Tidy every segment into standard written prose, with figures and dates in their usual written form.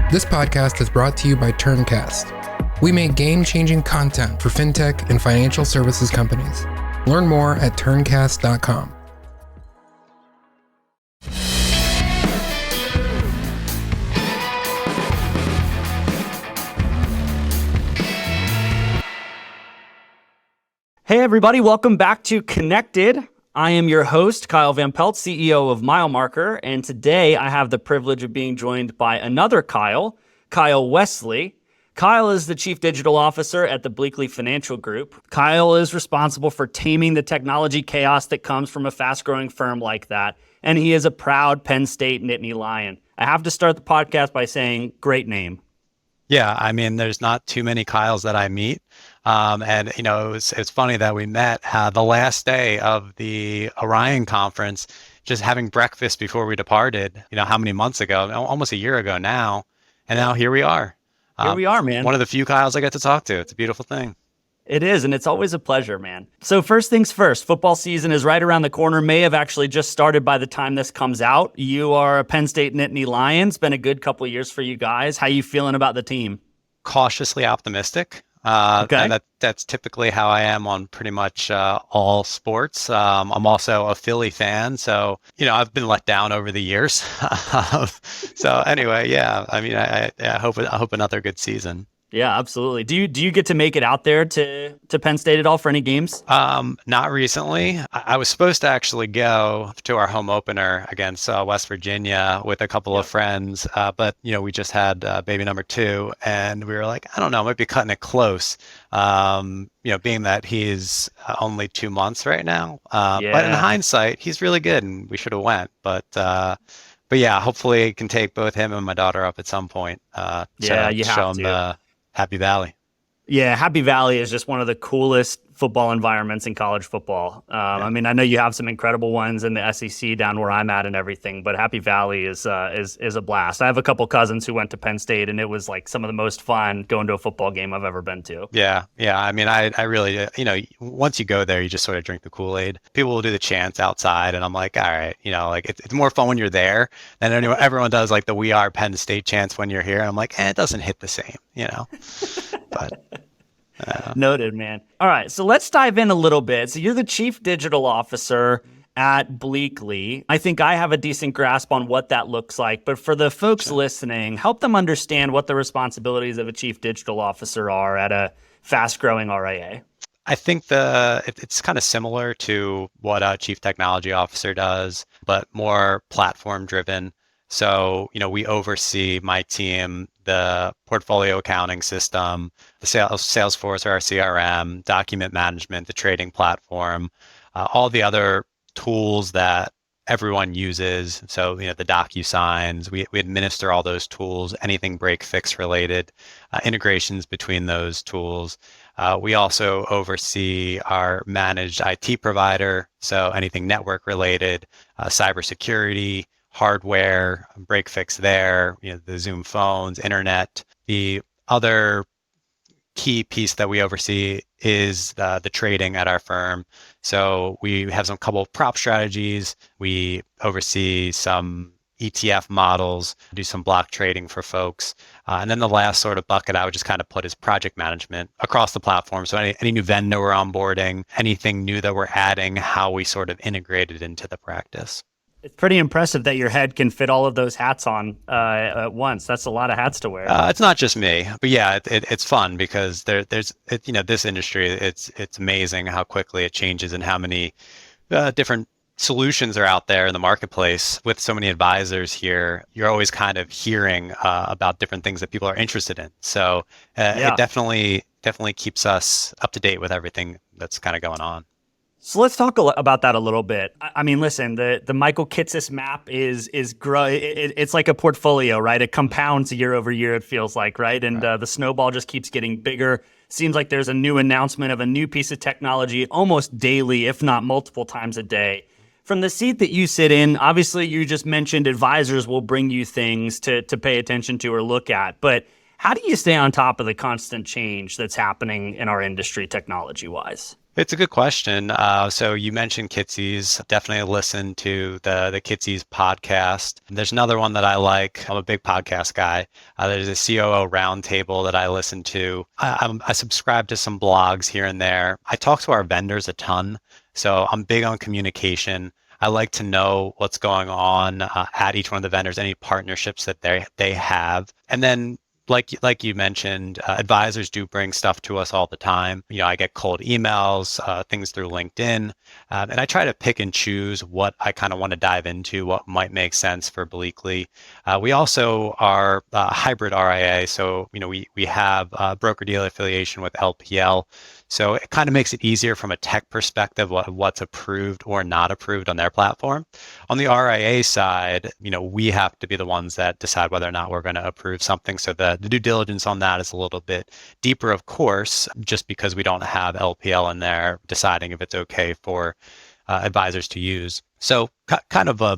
This podcast is brought to you by Turncast. We make game-changing content for fintech and financial services companies. Learn more at turncast.com. Hey everybody, welcome back to Connected. I am your host, Kyle Van Pelt, CEO of MileMarker, and today I have the privilege of being joined by another Kyle Wesley. Kyle is the Chief Digital Officer at the Bleakley Financial Group. Kyle is responsible for taming the technology chaos that comes from a fast-growing firm like that, and he is a proud Penn State Nittany Lion. I have to start the podcast by saying, great name. Yeah, I mean, there's not too many Kyles that I meet. And, you know, it's funny that we met the last day of the RIA conference, just having breakfast before we departed, you know, how many months ago, almost a year ago now. And now here we are. Here we are, man. One of the few Kyles I get to talk to. It's a beautiful thing. It is, and it's always a pleasure, man. So first things first, football season is right around the corner, may have actually just started by the time this comes out. You are a Penn State Nittany Lion. It's been a good couple of years for you guys. How you feeling about the team? Cautiously optimistic. Okay. And that's typically how I am on pretty much all sports. I'm also a Philly fan, so you know I've been let down over the years. So anyway, yeah, I mean I hope another good season. Yeah, absolutely. Do you get to make it out there to Penn State at all for any games? Not recently. I was supposed to actually go to our home opener against West Virginia with a couple of friends, but you know we just had baby number 2, and we were like, I don't know, might be cutting it close. You know, being that he's only 2 months right now. But in hindsight, he's really good, and we should have went. But yeah, hopefully I can take both him and my daughter up at some point. You show have them to. Happy Valley. Yeah, Happy Valley is just one of the coolest football environments in college football. I mean, I know you have some incredible ones in the SEC down where I'm at and everything, but Happy Valley is a blast. I have a couple cousins who went to Penn State, and it was like some of the most fun going to a football game I've ever been to. Yeah. I mean, I really, you know, once you go there, you just sort of drink the Kool-Aid. People will do the chants outside, and I'm like, all right, you know, like it's more fun when you're there. And everyone does like the "We Are Penn State" chants when you're here. And I'm like, it doesn't hit the same, you know. But Noted, man. All right, so let's dive in a little bit. So you're the Chief Digital Officer at Bleakley. I think I have a decent grasp on what that looks like, but for the folks listening, help them understand what the responsibilities of a Chief Digital Officer are at a fast-growing RIA. I think it's kind of similar to what a Chief Technology Officer does, but more platform-driven. So, you know, we oversee my team, the portfolio accounting system, the Salesforce or our CRM, document management, the trading platform, all the other tools that everyone uses. So, you know, the DocuSigns, we administer all those tools, anything break fix related, integrations between those tools. We also oversee our managed IT provider. So anything network related, cybersecurity, hardware, break fix there, you know, the Zoom phones, internet. The other key piece that we oversee is the trading at our firm. So we have some couple of prop strategies. We oversee some ETF models, do some block trading for folks. And then the last sort of bucket I would just kind of put is project management across the platform. So any new vendor we're onboarding, anything new that we're adding, how we sort of integrate it into the practice. It's pretty impressive that your head can fit all of those hats on at once. That's a lot of hats to wear. It's not just me, but yeah, it's fun because there's you know, this industry, it's amazing how quickly it changes and how many different solutions are out there in the marketplace. With so many advisors here, you're always kind of hearing about different things that people are interested in. So it definitely keeps us up to date with everything that's kind of going on. So let's talk about that a little bit. I mean, listen, the Michael Kitces map is it's like a portfolio, right? It compounds year over year, it feels like, right? And the snowball just keeps getting bigger. Seems like there's a new announcement of a new piece of technology almost daily, if not multiple times a day. From the seat that you sit in, obviously you just mentioned advisors will bring you things to pay attention to or look at, but How do you stay on top of the constant change that's happening in our industry technology-wise? It's a good question. So you mentioned Kitsy's. Definitely listen to the Kitsy's podcast. There's another one that I like. I'm a big podcast guy. There's a COO roundtable that I listen to. I subscribe to some blogs here and there. I talk to our vendors a ton. So I'm big on communication. I like to know what's going on at each one of the vendors, any partnerships that they have. And then like you mentioned, advisors do bring stuff to us all the time. I get cold emails, things through LinkedIn, and I try to pick and choose what I kind of want to dive into, what might make sense for Bleakley. We also are a hybrid RIA, so we have broker-dealer affiliation with LPL. So it kind of makes it easier from a tech perspective, what's approved or not approved on their platform. On the RIA side, we have to be the ones that decide whether or not we're going to approve something. So the due diligence on that is a little bit deeper, of course, just because we don't have LPL in there deciding if it's okay for advisors to use. So kind of a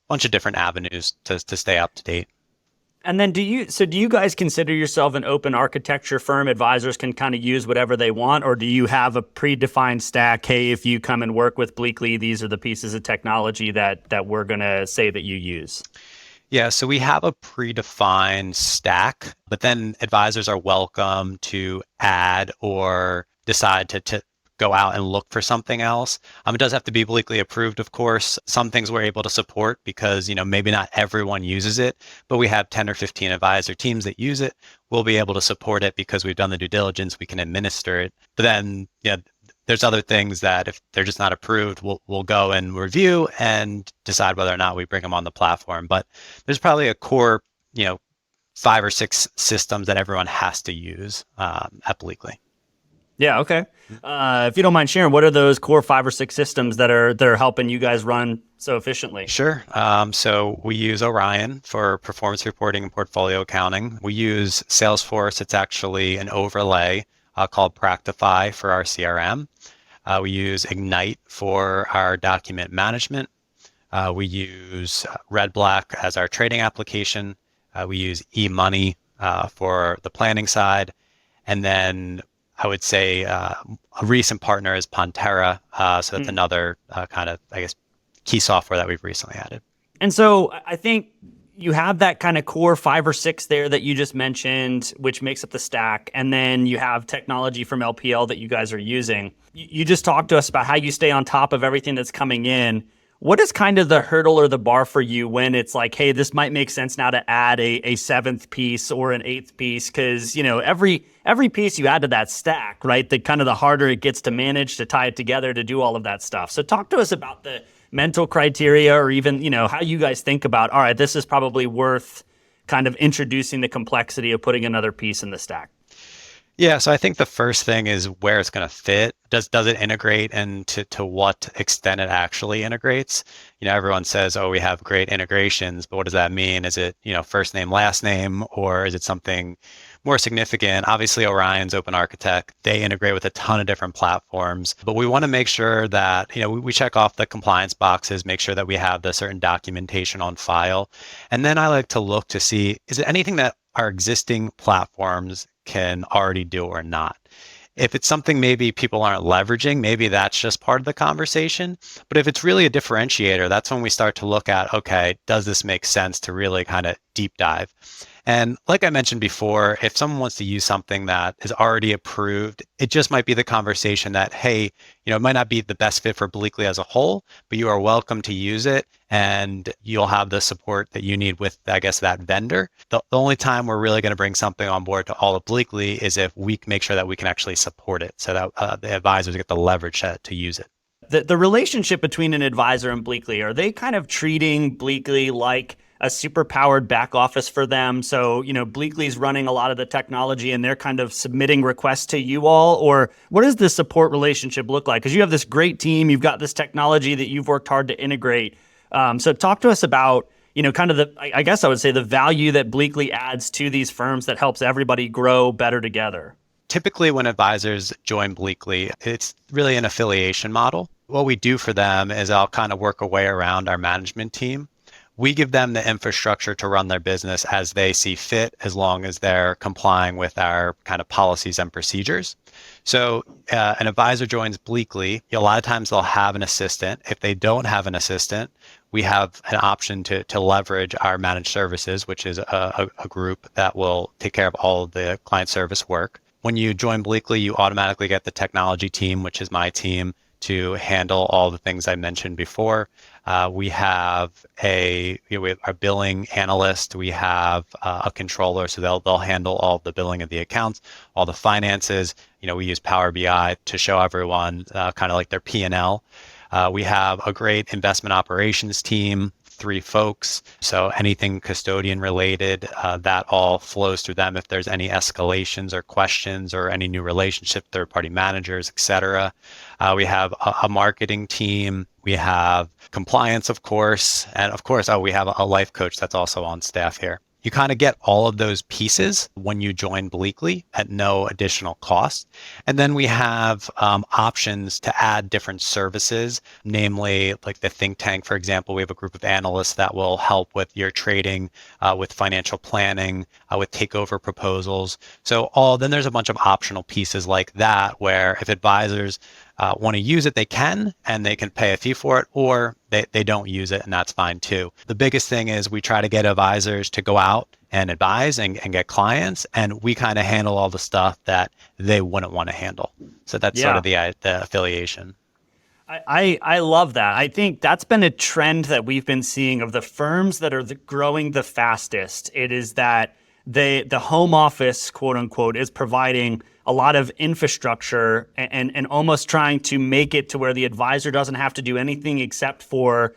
bunch of different avenues to stay up to date. And then do you guys consider yourself an open architecture firm? Advisors can kind of use whatever they want, or do you have a predefined stack? Hey, if you come and work with Bleakley, these are the pieces of technology that we're going to say that you use. Yeah, so we have a predefined stack, but then advisors are welcome to add or decide to go out and look for something else. It does have to be Bleakley approved, of course. Some things we're able to support because, maybe not everyone uses it, but we have 10 or 15 advisor teams that use it. We'll be able to support it because we've done the due diligence, we can administer it. But then, there's other things that if they're just not approved, we'll go and review and decide whether or not we bring them on the platform. But there's probably a core, 5 or 6 systems that everyone has to use at Bleakley. Yeah. Okay. If you don't mind sharing, what are those core 5 or 6 systems that are helping you guys run so efficiently? Sure. So we use Orion for performance reporting and portfolio accounting. We use Salesforce. It's actually an overlay called Practify for our CRM. We use Ignite for our document management. We use RedBlack as our trading application. We use eMoney for the planning side. And then I would say a recent partner is Pantera. So that's another kind of, key software that we've recently added. And so I think you have that kind of core 5 or 6 there that you just mentioned, which makes up the stack. And then you have technology from LPL that you guys are using. You just talked to us about how you stay on top of everything that's coming in. What is kind of the hurdle or the bar for you when it's like, hey, this might make sense now to add a 7th piece or an 8th piece? Because, every piece you add to that stack, right, the kind of the harder it gets to manage, to tie it together, to do all of that stuff. So talk to us about the mental criteria or even, how you guys think about, all right, this is probably worth kind of introducing the complexity of putting another piece in the stack. Yeah, so I think the first thing is where it's going to fit. Does it integrate, and to what extent it actually integrates? Everyone says, oh, we have great integrations, but what does that mean? Is it, first name, last name, or is it something more significant? Obviously, Orion's open architect. They integrate with a ton of different platforms, but we want to make sure that, we check off the compliance boxes, make sure that we have the certain documentation on file. And then I like to look to see, is it anything that our existing platforms can already do or not? If it's something maybe people aren't leveraging, maybe that's just part of the conversation. But if it's really a differentiator, that's when we start to look at, okay, does this make sense to really kind of deep dive? And like I mentioned before, if someone wants to use something that is already approved, it just might be the conversation that, hey, it might not be the best fit for Bleakley as a whole, but you are welcome to use it and you'll have the support that you need with, that vendor. The only time we're really going to bring something on board to all of Bleakley is if we make sure that we can actually support it so that the advisors get the leverage to use it. The relationship between an advisor and Bleakley, are they kind of treating Bleakley like a super powered back office for them? So, Bleakley's running a lot of the technology and they're kind of submitting requests to you all, or what does the support relationship look like? Because you have this great team, you've got this technology that you've worked hard to integrate. So talk to us about, kind of I guess I would say the value that Bleakley adds to these firms that helps everybody grow better together. Typically, when advisors join Bleakley, it's really an affiliation model. What we do for them is I'll kind of work a way around our management team. we give them the infrastructure to run their business as they see fit, as long as they're complying with our kind of policies and procedures. So an advisor joins Bleakley. A lot of times they'll have an assistant. If they don't have an assistant, we have an option to leverage our managed services, which is a group that will take care of all of the client service work. When you join Bleakley, you automatically get the technology team, which is my team, to handle all the things I mentioned before. We have we have our billing analyst. We have a controller, so they'll handle all of the billing of the accounts, all the finances. We use Power BI to show everyone kind of like their P&L. We have a great investment operations team, 3 folks. So anything custodian related, that all flows through them. If there's any escalations or questions or any new relationship, third-party managers, et cetera. We have a marketing team. We have compliance, of course. And of course, we have a life coach that's also on staff here. You kind of get all of those pieces when you join Bleakley at no additional cost. And then we have options to add different services, namely like the think tank, for example. We have a group of analysts that will help with your trading, with financial planning, with takeover proposals. So then there's a bunch of optional pieces like that, where if advisors want to use it, they can, and they can pay a fee for it, or they don't use it, and that's fine too. The biggest thing is we try to get advisors to go out and advise and get clients, and we kind of handle all the stuff that they wouldn't want to handle. So that's sort of the affiliation. I love that. I think that's been a trend that we've been seeing of the firms that are growing the fastest. It is that the home office, quote unquote, is providing a lot of infrastructure and almost trying to make it to where the advisor doesn't have to do anything except for,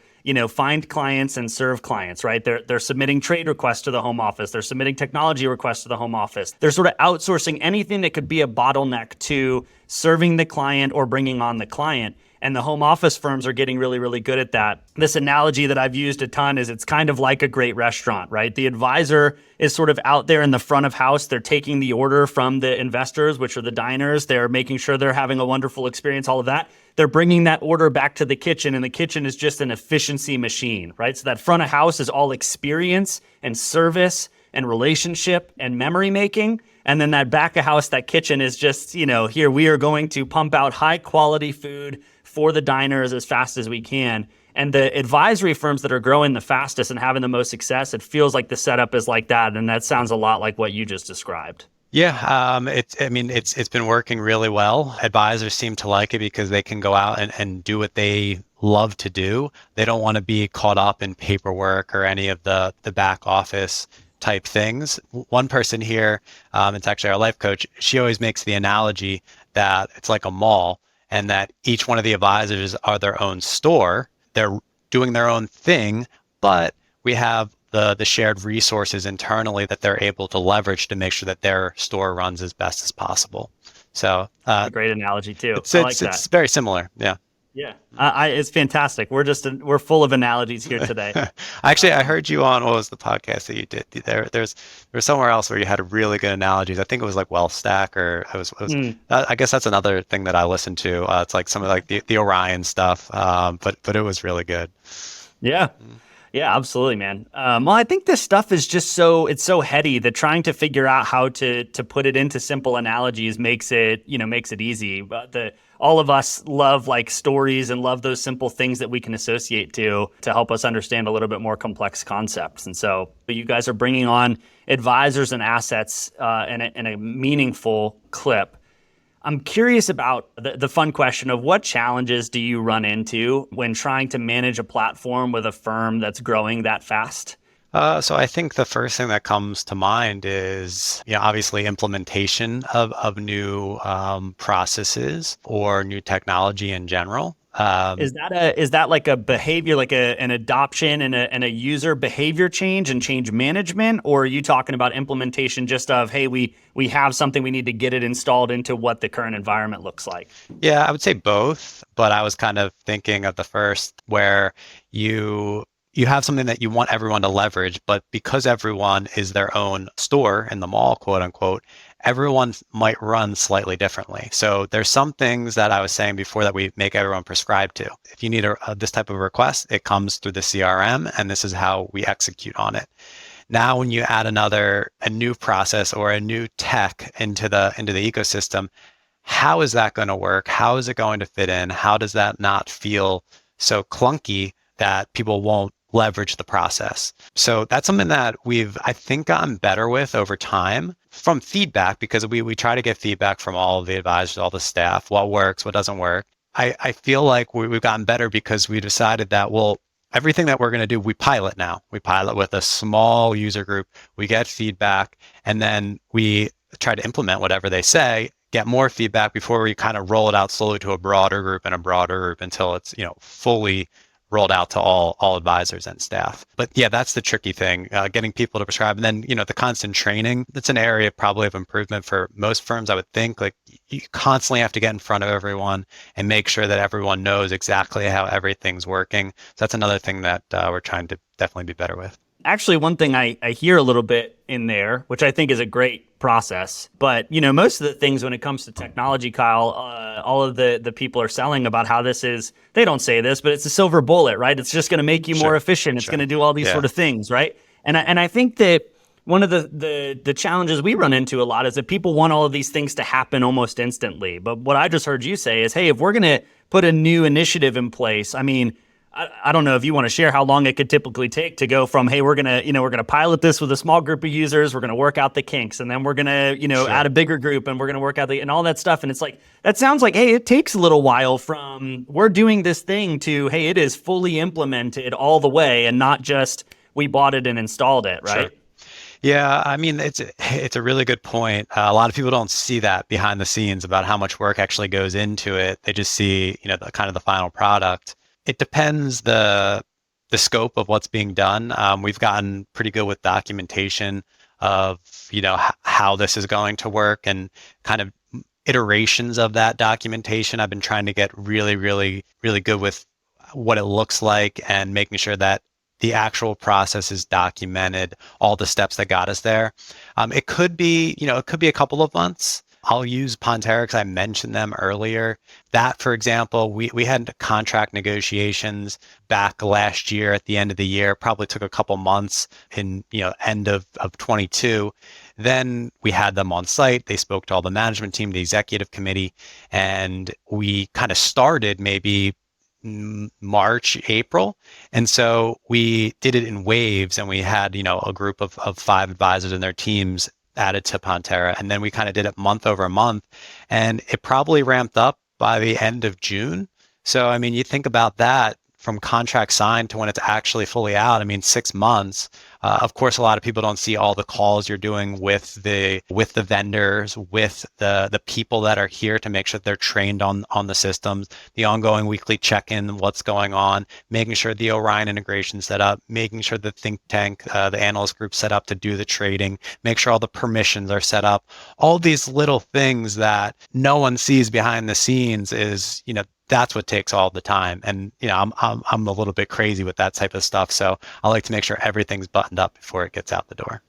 find clients and serve clients, right? They're submitting trade requests to the home office. They're submitting technology requests to the home office. They're sort of outsourcing anything that could be a bottleneck to serving the client or bringing on the client. And the home office firms are getting really, really good at that. This analogy that I've used a ton is it's kind of like a great restaurant, right? The advisor is sort of out there in the front of house. They're taking the order from the investors, which are the diners. They're making sure they're having a wonderful experience, all of that. They're bringing that order back to the kitchen, and the kitchen is just an efficiency machine, right? So that front of house is all experience and service and relationship and memory making. And then that back of house, that kitchen is just, here we are going to pump out high quality food for the diners as fast as we can. And the advisory firms that are growing the fastest and having the most success, it feels like the setup is like that. And that sounds a lot like what you just described. Yeah, it's been working really well. Advisors seem to like it because they can go out and do what they love to do. They don't want to be caught up in paperwork or any of the back office type things. One person here, it's actually our life coach, she always makes the analogy that it's like a mall, and that each one of the advisors are their own store. They're doing their own thing, but we have the shared resources internally that they're able to leverage to make sure that their store runs as best as possible. So a great analogy too. It's very similar. Yeah. Yeah, it's fantastic. We're full of analogies here today. Actually, I heard you on, what was the podcast that you did? There's somewhere else where you had really good analogies. I think it was like Wealth Stack, or it was I guess that's another thing that I listen to. It's like some of like the Orion stuff, but it was really good. Yeah. Yeah, absolutely, man. Well, I think this stuff is just it's so heady that trying to figure out how to put it into simple analogies makes it easy. But all of us love like stories and love those simple things that we can associate to help us understand a little bit more complex concepts. And so you guys are bringing on advisors and assets in a meaningful clip. I'm curious about the fun question of what challenges do you run into when trying to manage a platform with a firm that's growing that fast? So I think the first thing that comes to mind is, obviously implementation of new processes or new technology in general. Is that like a behavior, like an adoption and a user behavior change and change management, or are you talking about implementation just of, hey, we have something, we need to get it installed into what the current environment looks like? Yeah, I would say both, but I was kind of thinking of the first, where you you have something that you want everyone to leverage, but because everyone is their own store in the mall, quote unquote, everyone might run slightly differently. So there's some things that I was saying before that we make everyone prescribe to. If you need this type of request, it comes through the CRM, and this is how we execute on it. Now, when you add a new process or a new tech into the ecosystem, how is that going to work? How is it going to fit in? How does that not feel so clunky that people won't leverage the process? So that's something that we've, I think, gotten better with over time from feedback, because we try to get feedback from all of the advisors, all the staff, what works, what doesn't work. I feel like we've gotten better because we decided that, well, everything that we're going to do, we pilot now. We pilot with a small user group. We get feedback, and then we try to implement whatever they say, get more feedback before we kind of roll it out slowly to a broader group and a broader group until it's, fully rolled out to all advisors and staff. But yeah, that's the tricky thing, getting people to prescribe. And then, the constant training, that's an area probably of improvement for most firms, I would think. Like, you constantly have to get in front of everyone and make sure that everyone knows exactly how everything's working. So that's another thing that we're trying to definitely be better with. Actually, one thing I hear a little bit in there, which I think is a great process, but most of the things when it comes to technology, Kyle, all of the people are selling about how this is, they don't say this, but it's a silver bullet, right? It's just going to make you more efficient. It's going to do all these sort of things, right? And I think that one of the challenges we run into a lot is that people want all of these things to happen almost instantly. But what I just heard you say is, hey, if we're going to put a new initiative in place, I don't know if you want to share how long it could typically take to go from, hey, we're gonna pilot this with a small group of users, we're gonna work out the kinks, and then we're gonna add a bigger group, and we're gonna work out and all that stuff. And it's like, that sounds like, hey, it takes a little while from we're doing this thing to, hey, it is fully implemented all the way, and not just we bought it and installed it, right? Sure. Yeah, it's a really good point. A lot of people don't see that behind the scenes about how much work actually goes into it. They just see, the kind of the final product. It depends the scope of what's being done. We've gotten pretty good with documentation of, how this is going to work and kind of iterations of that documentation. I've been trying to get really, really, really good with what it looks like and making sure that the actual process is documented, all the steps that got us there. It could be, a couple of months. I'll use Pontera because I mentioned them earlier. That, for example, we had contract negotiations back last year at the end of the year, probably took a couple months in, end of 22. Then we had them on site. They spoke to all the management team, the executive committee, and we kind of started maybe March, April. And so we did it in waves, and we had, a group of 5 advisors and their teams added to Pontera. And then we kind of did it month over month, and it probably ramped up by the end of June. So, you think about that from contract signed to when it's actually fully out, 6 months. Of course, a lot of people don't see all the calls you're doing with the vendors, with the people that are here to make sure they're trained on the systems, the ongoing weekly check-in, what's going on, making sure the Orion integration set up, making sure the think tank, the analyst group set up to do the trading, make sure all the permissions are set up. All these little things that no one sees behind the scenes is, that's what takes all the time. And, I'm a little bit crazy with that type of stuff. So I like to make sure everything's buttoned up before it gets out the door.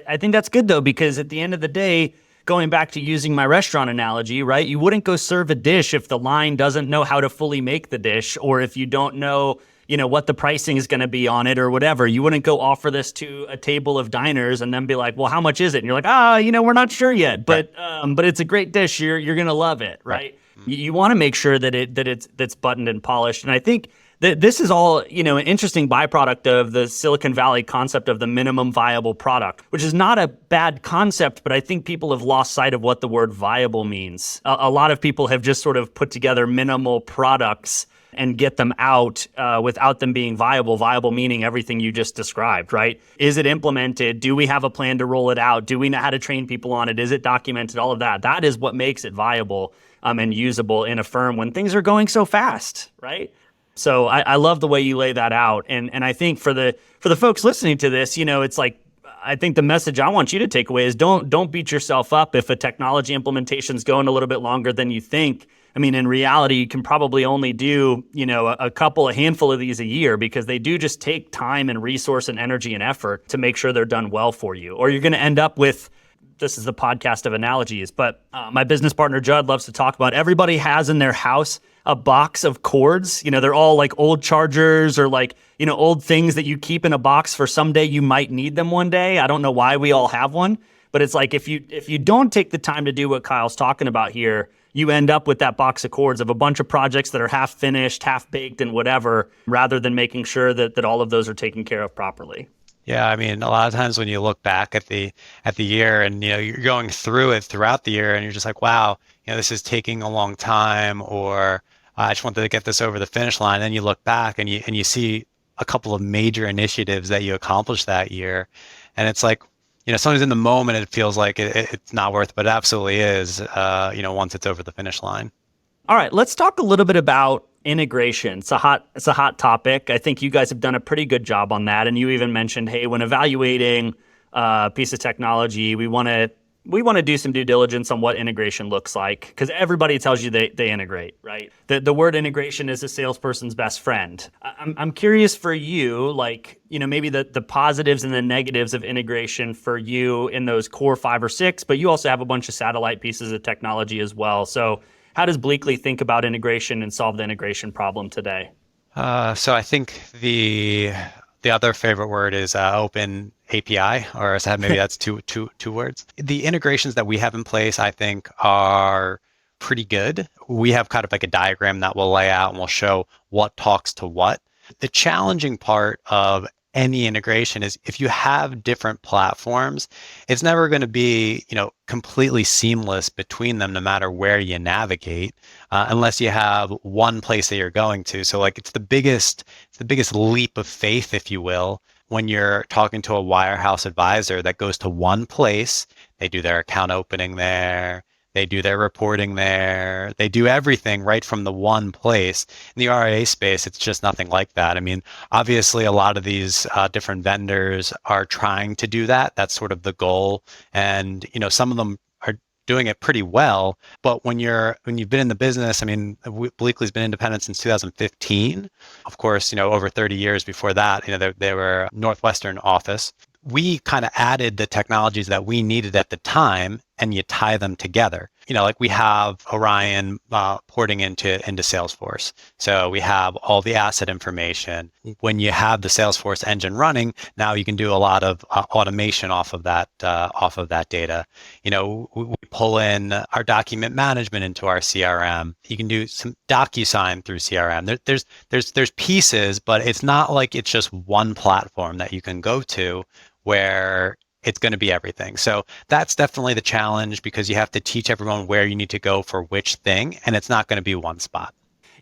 I think that's good, though, because at the end of the day, going back to using my restaurant analogy, right? You wouldn't go serve a dish if the line doesn't know how to fully make the dish, or if you don't know, what the pricing is going to be on it or whatever. You wouldn't go offer this to a table of diners and then be like, well, how much is it? And you're like, we're not sure yet, but it's a great dish. You're going to love it, right? You want to make sure that's buttoned and polished. And I think that this is all, an interesting byproduct of the Silicon Valley concept of the minimum viable product, which is not a bad concept, but I think people have lost sight of what the word viable means. A lot of people have just sort of put together minimal products and get them out without them being viable. Viable meaning everything you just described, right? Is it implemented? Do we have a plan to roll it out? Do we know how to train people on it? Is it documented? All of that. That is what makes it viable and usable in a firm when things are going so fast, right? So I love the way you lay that out. And I think for the folks listening to this, it's like, I think the message I want you to take away is don't beat yourself up if a technology implementation is going a little bit longer than you think. I mean, in reality, you can probably only do, a handful of these a year because they do just take time and resource and energy and effort to make sure they're done well for you. Or you're going to end up with, this is the podcast of analogies, but my business partner, Judd, loves to talk about everybody has in their house a box of cords. They're all like old chargers or like, old things that you keep in a box for someday you might need them one day. I don't know why we all have one, but it's like if you don't take the time to do what Kyle's talking about here, you end up with that box of cords of a bunch of projects that are half finished, half baked and whatever, rather than making sure that all of those are taken care of properly. Yeah, I mean, a lot of times when you look back at the year and you're going through it throughout the year and you're just like, wow, this is taking a long time, or I just wanted to get this over the finish line. And then you look back and you see a couple of major initiatives that you accomplished that year, and it's like, sometimes in the moment it feels like it's not worth, but it absolutely is. Once it's over the finish line. All right, let's talk a little bit about integration. It's a hot topic. I think you guys have done a pretty good job on that. And you even mentioned, hey, when evaluating a piece of technology, we want to do some due diligence on what integration looks like, because everybody tells you they integrate, right? The word integration is a salesperson's best friend. I'm curious for you, like, maybe the positives and the negatives of integration for you in those core 5 or 6, but you also have a bunch of satellite pieces of technology as well. So how does Bleakley think about integration and solve the integration problem today? So I think the other favorite word is open API, or maybe that's two words. The integrations that we have in place, I think, are pretty good. We have kind of like a diagram that we'll lay out and we'll show what talks to what. The challenging part of any integration is if you have different platforms, it's never going to be, completely seamless between them, no matter where you navigate, unless you have one place that you're going to. So like it's the biggest leap of faith, if you will, when you're talking to a wirehouse advisor that goes to one place, they do their account opening there, they do their reporting there, they do everything right from the one place. In the RIA space, it's just nothing like that. I mean, obviously, a lot of these different vendors are trying to do that. That's sort of the goal. And, some of them are doing it pretty well. But when you've been in the business, I mean, Bleakley's been independent since 2015. Of course, over 30 years before that, they were Northwestern office. We kind of added the technologies that we needed at the time, and you tie them together. Like we have Orion porting into Salesforce. So we have all the asset information. When you have the Salesforce engine running, now you can do a lot of automation off of that data. We pull in our document management into our CRM. You can do some DocuSign through CRM. There's pieces, but it's not like it's just one platform that you can go to where it's going to be everything. So that's definitely the challenge, because you have to teach everyone where you need to go for which thing, and it's not going to be one spot.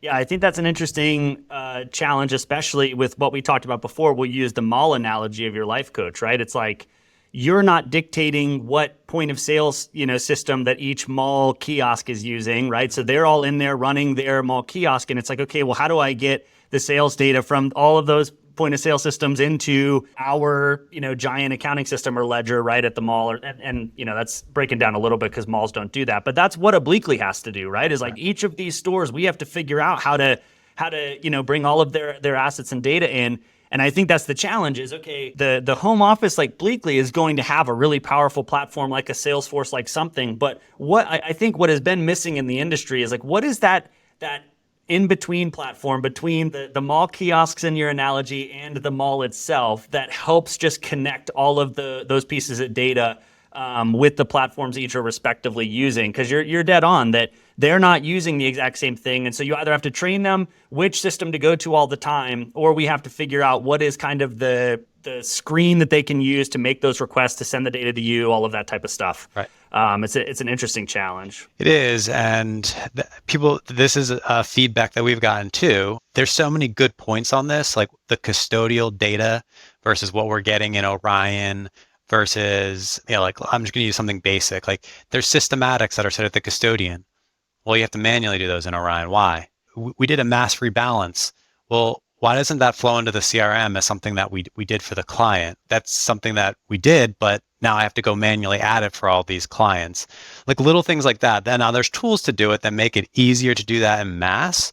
Yeah, I think that's an interesting challenge, especially with what we talked about before. We'll use the mall analogy of your life coach, right? It's like you're not dictating what point of sales, system that each mall kiosk is using, right? So they're all in there running their mall kiosk, and it's like, okay, well, how do I get the sales data from all of those point of sale systems into our, giant accounting system or ledger right at the mall? And that's breaking down a little bit because malls don't do that. But that's what a Bleakley has to do, right? Is like each of these stores, we have to figure out how to bring all of their assets and data in. And I think that's the challenge is, okay, the home office like Bleakley is going to have a really powerful platform like a Salesforce, like something. But what I think what has been missing in the industry is like, what is that in-between platform between the mall kiosks in your analogy and the mall itself that helps just connect all of those pieces of data with the platforms each are respectively using? Because you're dead on that they're not using the exact same thing. And so you either have to train them which system to go to all the time, or we have to figure out what is kind of the screen that they can use to make those requests to send the data to you, all of that type of stuff. Right. It's an interesting challenge. It is. And this is a feedback that we've gotten too. There's so many good points on this, like the custodial data versus what we're getting in Orion versus, like I'm just going to use something basic. Like there's systematics that are set at the custodian. Well, you have to manually do those in Orion. Why? We did a mass rebalance. Well, why doesn't that flow into the CRM as something that we did for the client? That's something that we did, but now I have to go manually add it for all these clients. Like little things like that. Then now there's tools to do it that make it easier to do that in mass.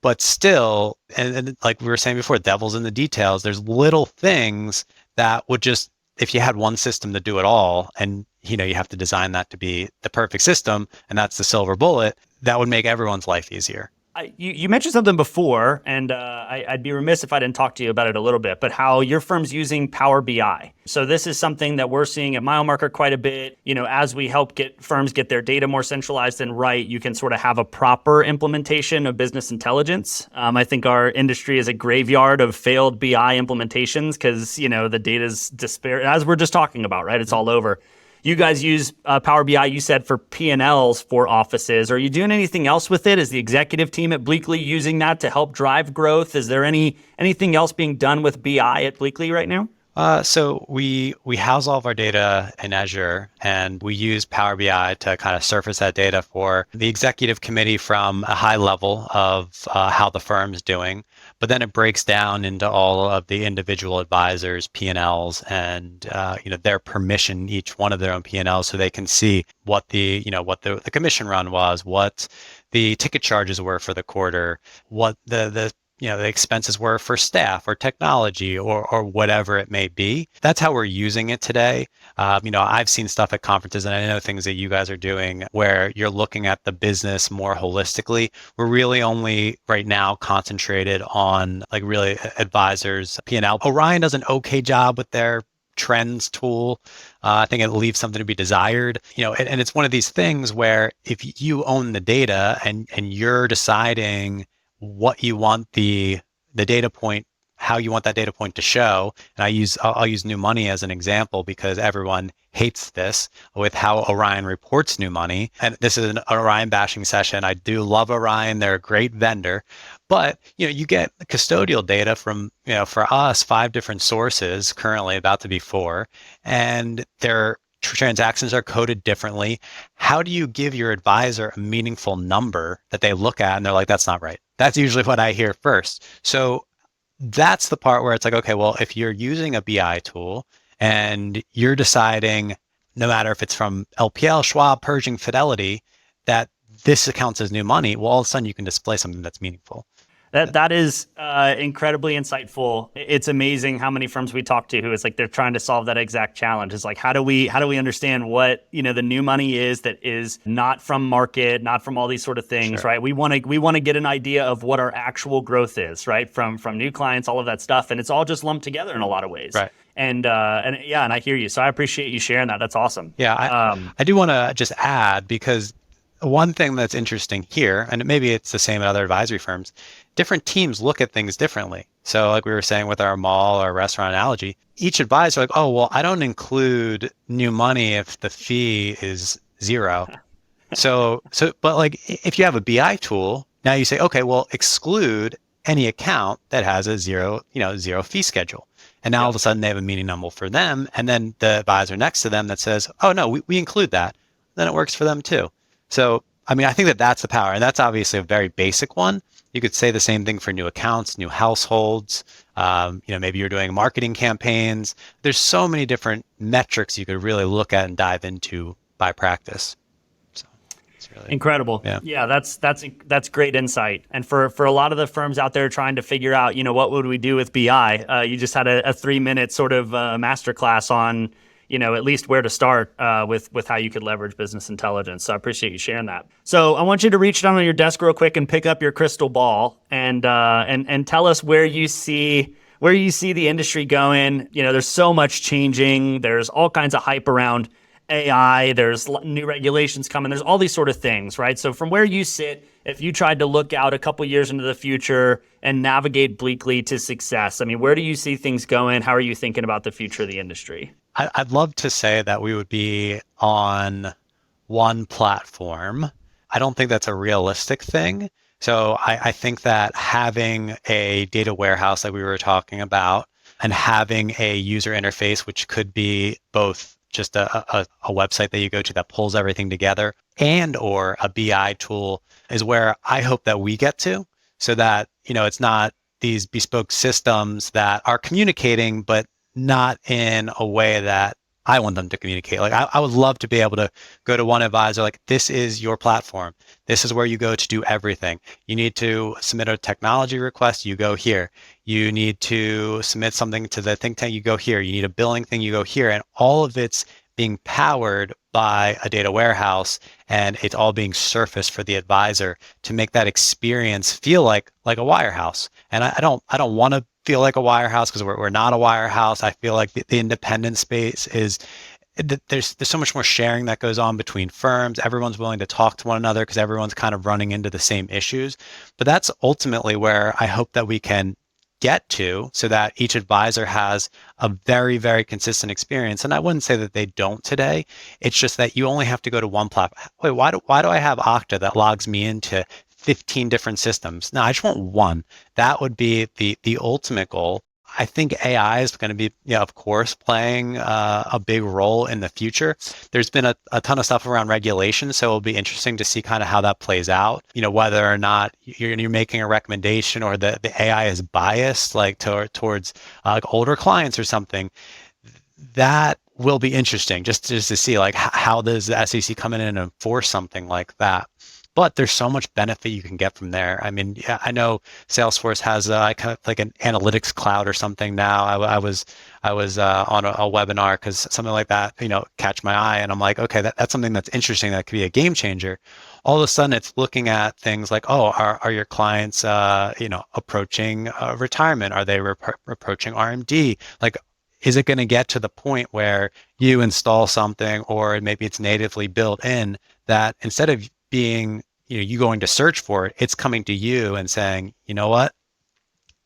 But still, and like we were saying before, devil's in the details. There's little things that would just, if you had one system to do it all, and you have to design that to be the perfect system, and that's the silver bullet, that would make everyone's life easier. You mentioned something before, and I'd be remiss if I didn't talk to you about it a little bit, but how your firm's using Power BI. So this is something that we're seeing at MileMarker quite a bit. As we help firms get their data more centralized and right, you can sort of have a proper implementation of business intelligence. I think our industry is a graveyard of failed BI implementations because, the data's disparate, as we're just talking about, right? It's all over. You guys use Power BI, you said, for P&Ls for offices. Are you doing anything else with it? Is the executive team at Bleakley using that to help drive growth? Is there anything else being done with BI at Bleakley right now? So we house all of our data in Azure, and we use Power BI to kind of surface that data for the executive committee from a high level of how the firm's doing. But then it breaks down into all of the individual advisors' P&Ls and their permission, each one of their own P&Ls, so they can see what the commission run was, what the ticket charges were for the quarter, what the expenses were for staff or technology or whatever it may be. That's how we're using it today. I've seen stuff at conferences, and I know things that you guys are doing where you're looking at the business more holistically. We're really only right now concentrated on like really advisors, P&L. Orion does an okay job with their trends tool. I think it leaves something to be desired, and it's one of these things where if you own the data and you're deciding what you want the data point, how you want that data point to show. And I'll use new money as an example because everyone hates this with how Orion reports new money. And this is an Orion bashing session. I do love Orion. They're a great vendor, but you get custodial data from, for us, 5 different sources, currently about to be 4, and their transactions are coded differently. How do you give your advisor a meaningful number that they look at and they're like, that's not right? That's usually what I hear first. So that's the part where it's like, okay, well, if you're using a BI tool and you're deciding, no matter if it's from LPL, Schwab, Pershing, Fidelity, that this counts as new money, well, all of a sudden you can display something that's meaningful. That is incredibly insightful. It's amazing how many firms we talk to who it's like they're trying to solve that exact challenge. It's like how do we understand what the new money is that is not from market, not from all these sort of things, sure. Right? We want to get an idea of what our actual growth is, right? From new clients, all of that stuff, and it's all just lumped together in a lot of ways, right? And I hear you. So I appreciate you sharing that. That's awesome. Yeah, I do want to just add, because one thing that's interesting here, and maybe it's the same at other advisory firms, different teams look at things differently. So like we were saying with our mall or restaurant analogy, each advisor like, oh, well, I don't include new money if the fee is 0. But like if you have a BI tool, now you say, okay, well, exclude any account that has a 0 fee schedule. And now all of a sudden they have a meaning number for them. And then the advisor next to them that says, oh, no, we include that. Then it works for them too. So, I mean, I think that's the power. And that's obviously a very basic one. You could say the same thing for new accounts, new households. Maybe you're doing marketing campaigns. There's so many different metrics you could really look at and dive into by practice. So it's really incredible. Yeah, that's great insight. And for a lot of the firms out there trying to figure out, what would we do with BI? You just had a 3-minute sort of masterclass on at least where to start with how you could leverage business intelligence. So I appreciate you sharing that. So I want you to reach down on your desk real quick and pick up your crystal ball and tell us where you see the industry going. There's so much changing. There's all kinds of hype around AI. There's new regulations coming. There's all these sort of things, right? So from where you sit, if you tried to look out a couple years into the future and navigate Bleakley to success, I mean, where do you see things going? How are you thinking about the future of the industry? I'd love to say that we would be on one platform. I don't think that's a realistic thing. So I think that having a data warehouse like we were talking about and having a user interface, which could be both just a website that you go to that pulls everything together and or a BI tool is where I hope that we get to, so that, it's not these bespoke systems that are communicating, but not in a way that I want them to communicate. Like I would love to be able to go to one advisor, like, this is your platform. This is where you go to do everything. You need to submit a technology request, you go here. You need to submit something to the think tank, you go here. You need a billing thing, you go here. And all of it's being powered by a data warehouse, and it's all being surfaced for the advisor to make that experience feel like a wirehouse. And I don't want to feel like a wirehouse, because we're not a wirehouse. I feel like the independent space is, there's so much more sharing that goes on between firms. Everyone's willing to talk to one another because everyone's kind of running into the same issues. But that's ultimately where I hope that we can get to, so that each advisor has a very, very consistent experience. And I wouldn't say that they don't today. It's just that you only have to go to one platform. Wait, why do I have Okta that logs me into 15 different systems? No, I just want one. That would be the ultimate goal. I think AI is going to be, of course, playing a big role in the future. There's been a ton of stuff around regulation, so it'll be interesting to see kind of how that plays out. Whether or not you're making a recommendation, or the AI is biased, like towards like older clients or something. That will be interesting just to see, like, how does the SEC come in and enforce something like that. But there's so much benefit you can get from there. I mean, yeah, I know Salesforce has kind of like an analytics cloud or something now. I was on a webinar because something like that, catch my eye, and I'm like, okay, that's something that's interesting. That could be a game changer. All of a sudden, it's looking at things like, oh, are your clients, approaching retirement? Are they approaching RMD? Like, is it going to get to the point where you install something, or maybe it's natively built in, that instead of being, you going to search for it, it's coming to you and saying, you know what,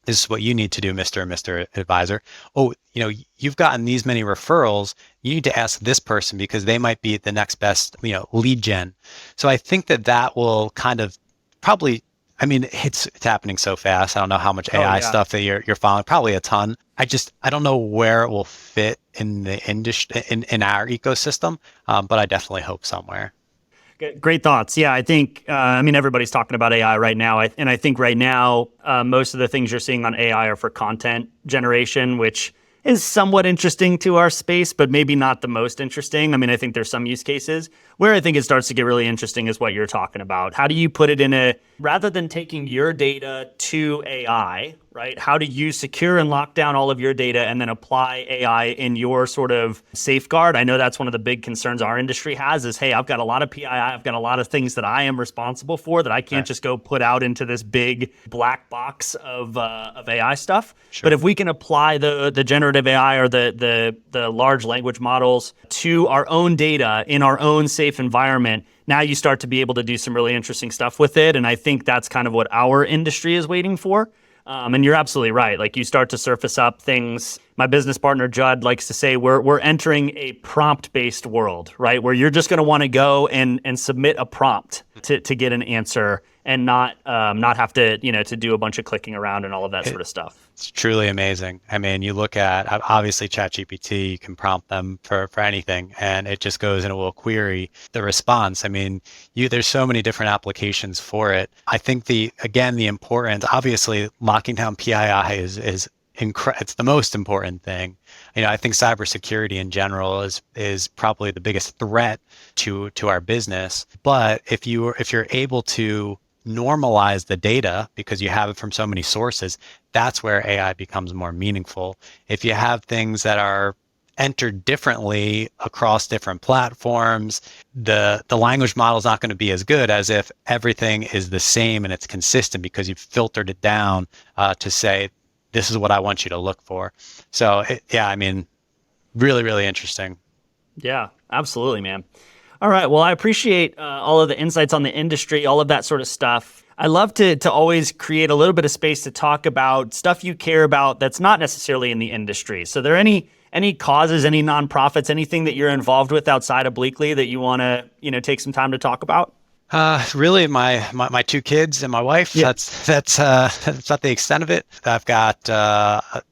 this is what you need to do, Mr. Advisor. Oh, you've gotten these many referrals. You need to ask this person because they might be the next best, lead gen. So I think that will kind of probably, I mean, it's happening so fast. I don't know how much AI stuff that you're following, probably a ton. I don't know where it will fit in the industry, in our ecosystem, but I definitely hope somewhere. Great thoughts. Yeah, I think, everybody's talking about AI right now. And I think right now, most of the things you're seeing on AI are for content generation, which is somewhat interesting to our space, but maybe not the most interesting. I think there's some use cases. Where I think it starts to get really interesting is what you're talking about. How do you put it rather than taking your data to AI, right? How do you secure and lock down all of your data and then apply AI in your sort of safeguard? I know that's one of the big concerns our industry has is, hey, I've got a lot of PII, I've got a lot of things that I am responsible for that I can't just go put out into this big black box of AI stuff. Sure. But if we can apply the generative AI or the large language models to our own data in our own safe environment, now you start to be able to do some really interesting stuff with it. And I think that's kind of what our industry is waiting for. And you're absolutely right. Like, you start to surface up things. My business partner, Judd, likes to say we're entering a prompt-based world, right? Where you're just going to want to go and submit a prompt to get an answer and not have to, to do a bunch of clicking around and all of that sort of stuff. It's truly amazing. I mean, you look at, obviously, ChatGPT, you can prompt them for anything, and it just goes and it will query the response. I mean, there's so many different applications for it. I think the importance, obviously, locking down PII is it's the most important thing. I think cybersecurity in general is probably the biggest threat to our business. But if you're able to normalize the data because you have it from so many sources, that's where AI becomes more meaningful. If you have things that are entered differently across different platforms, the language model is not going to be as good as if everything is the same and it's consistent because you've filtered it down to say, this is what I want you to look for. So really, really interesting. Yeah, absolutely, man. All right. Well, I appreciate all of the insights on the industry, all of that sort of stuff. I love to always create a little bit of space to talk about stuff you care about that's not necessarily in the industry. So, are there any causes, any nonprofits, anything that you're involved with outside of Bleakley that you want to take some time to talk about? Really, my two kids and my wife. Yeah. That's not the extent of it. I've got a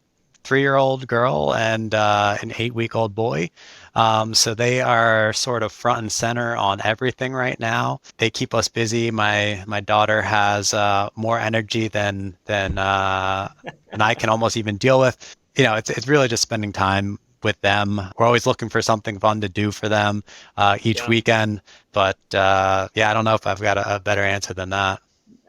3-year-old girl and an 8-week-old boy. So they are sort of front and center on everything right now. They keep us busy. My daughter has more energy than I can almost even deal with. It's really just spending time with them. We're always looking for something fun to do for them each weekend. But I don't know if I've got a better answer than that.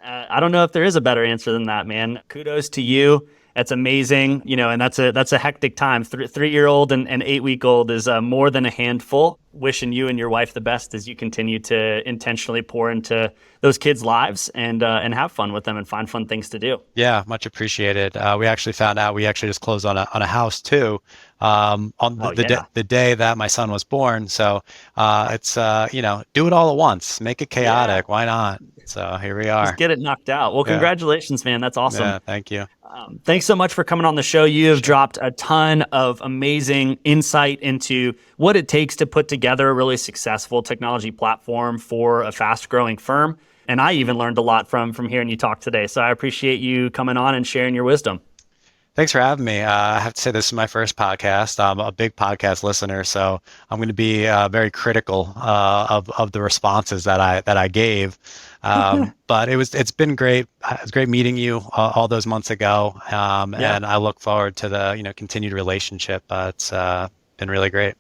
I don't know if there is a better answer than that, man. Kudos to you. That's amazing. And that's a hectic time. 3-year-old and 8-week-old is more than a handful. Wishing you and your wife the best as you continue to intentionally pour into those kids' lives and have fun with them and find fun things to do. Yeah, much appreciated. We actually found out we actually just closed on a house too, on the day that my son was born. So it's do it all at once, make it chaotic. Why not? So here we are. Just get it knocked out. Well, congratulations, man. That's awesome. Yeah, thank you. Thanks so much for coming on the show. You have dropped a ton of amazing insight into what it takes to put together a really successful technology platform for a fast-growing firm. And I even learned a lot from hearing you talk today. So I appreciate you coming on and sharing your wisdom. Thanks for having me. I have to say this is my first podcast. I'm a big podcast listener, so I'm going to be very critical of the responses that I gave. But it's been great. It's great meeting you all those months ago, and I look forward to the continued relationship. It's been really great.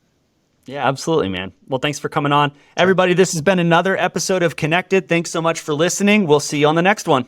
Yeah, absolutely, man. Well, thanks for coming on. Everybody, this has been another episode of Connected. Thanks so much for listening. We'll see you on the next one.